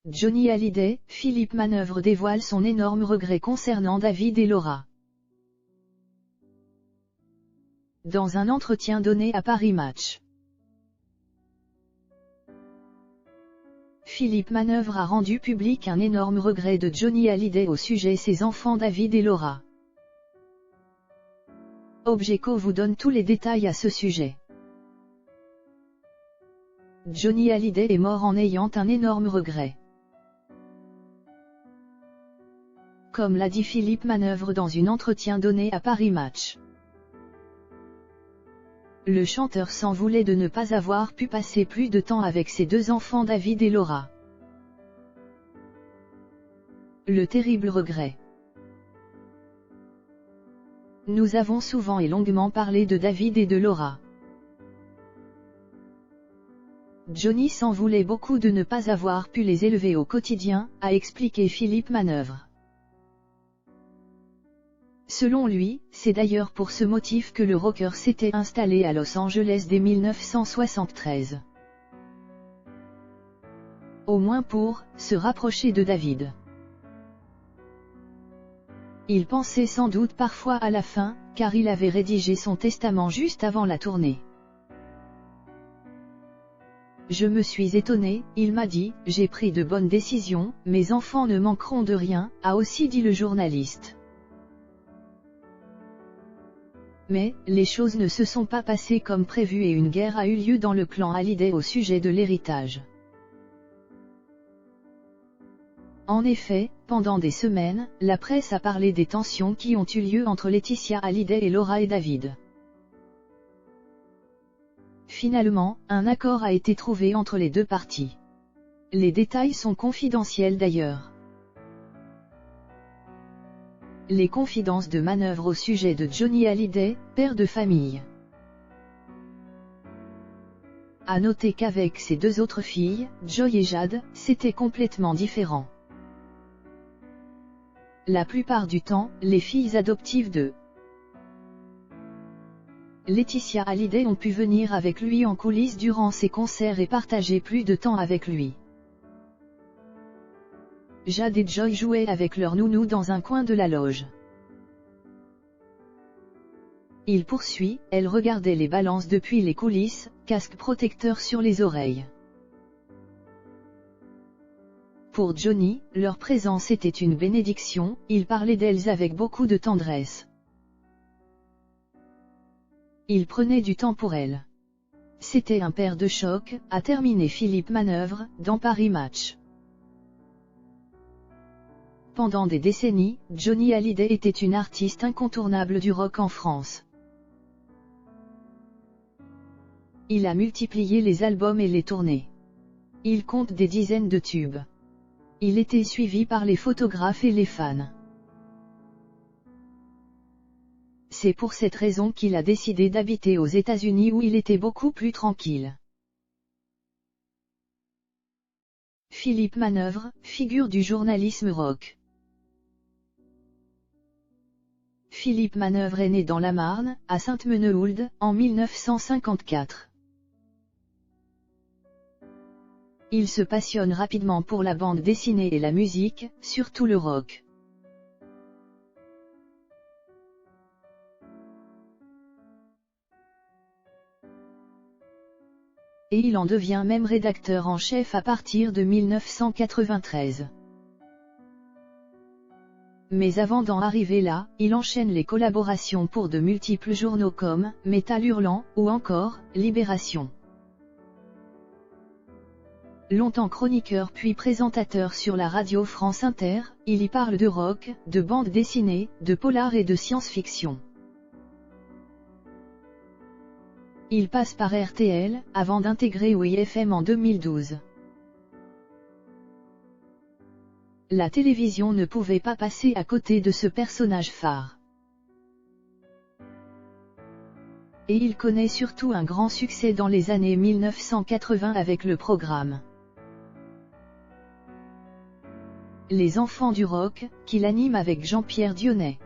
Johnny Hallyday, Philippe Manœuvre dévoile son énorme regret concernant David et Laura. Dans un entretien donné à Paris Match, Philippe Manœuvre a rendu public un énorme regret de Johnny Hallyday au sujet de ses enfants David et Laura. Objeco vous donne tous les détails à ce sujet. Johnny Hallyday est mort en ayant un énorme regret. Comme l'a dit Philippe Manœuvre dans un entretien donné à Paris Match. Le chanteur s'en voulait de ne pas avoir pu passer plus de temps avec ses deux enfants David et Laura. Le terrible regret. Nous avons souvent et longuement parlé de David et de Laura. Johnny s'en voulait beaucoup de ne pas avoir pu les élever au quotidien, a expliqué Philippe Manœuvre. Selon lui, c'est d'ailleurs pour ce motif que le rocker s'était installé à Los Angeles dès 1973. Au moins pour se rapprocher de David. Il pensait sans doute parfois à la fin, car il avait rédigé son testament juste avant la tournée. Je me suis étonné, il m'a dit, j'ai pris de bonnes décisions, mes enfants ne manqueront de rien, a aussi dit le journaliste. Mais, les choses ne se sont pas passées comme prévu et une guerre a eu lieu dans le clan Hallyday au sujet de l'héritage. En effet, pendant des semaines, la presse a parlé des tensions qui ont eu lieu entre Laetitia Hallyday et Laura et David. Finalement, un accord a été trouvé entre les deux parties. Les détails sont confidentiels d'ailleurs. Les confidences de Manœuvre au sujet de Johnny Hallyday, père de famille. À noter qu'avec ses deux autres filles, Joy et Jade, c'était complètement différent. La plupart du temps, les filles adoptives de Laetitia Hallyday ont pu venir avec lui en coulisses durant ses concerts et partager plus de temps avec lui. Jade et Joy jouaient avec leur nounou dans un coin de la loge. Il poursuit, elle regardait les balances depuis les coulisses, casque protecteur sur les oreilles. Pour Johnny, leur présence était une bénédiction, il parlait d'elles avec beaucoup de tendresse. Il prenait du temps pour elles. C'était un père de choc, a terminé Philippe Manœuvre, dans Paris Match. Pendant des décennies, Johnny Hallyday était une artiste incontournable du rock en France. Il a multiplié les albums et les tournées. Il compte des dizaines de tubes. Il était suivi par les photographes et les fans. C'est pour cette raison qu'il a décidé d'habiter aux États-Unis où il était beaucoup plus tranquille. Philippe Manœuvre, figure du journalisme rock. Philippe Manœuvre est né dans la Marne, à Sainte-Menehould, en 1954. Il se passionne rapidement pour la bande dessinée et la musique, surtout le rock. Et il en devient même rédacteur en chef à partir de 1993. Mais avant d'en arriver là, il enchaîne les collaborations pour de multiples journaux comme Métal Hurlant, ou encore Libération. Longtemps chroniqueur puis présentateur sur la radio France Inter, il y parle de rock, de bande dessinée, de polar et de science-fiction. Il passe par RTL, avant d'intégrer OIFM en 2012. La télévision ne pouvait pas passer à côté de ce personnage phare. Et il connaît surtout un grand succès dans les années 1980 avec le programme Les Enfants du Rock, qu'il anime avec Jean-Pierre Dionnet.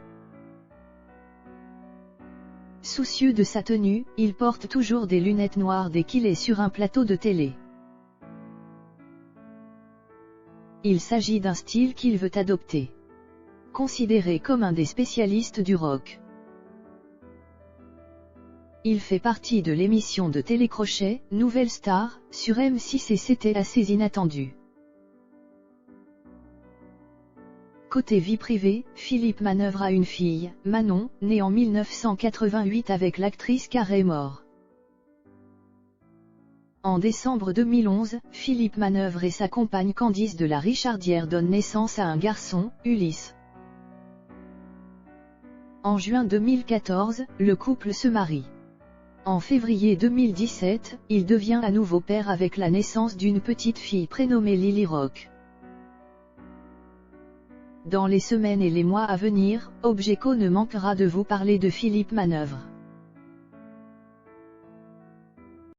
Soucieux de sa tenue, il porte toujours des lunettes noires dès qu'il est sur un plateau de télé. Il s'agit d'un style qu'il veut adopter. Considéré comme un des spécialistes du rock. Il fait partie de l'émission de télécrochet, Nouvelle Star, sur M6 et c'était assez inattendu. Côté vie privée, Philippe Manœuvre a une fille, Manon, née en 1988 avec l'actrice Carey Moore. En décembre 2011, Philippe Manœuvre et sa compagne Candice de la Richardière donnent naissance à un garçon, Ulysse. En juin 2014, le couple se marie. En février 2017, il devient à nouveau père avec la naissance d'une petite fille prénommée Lily Rock. Dans les semaines et les mois à venir, Objeco ne manquera de vous parler de Philippe Manœuvre.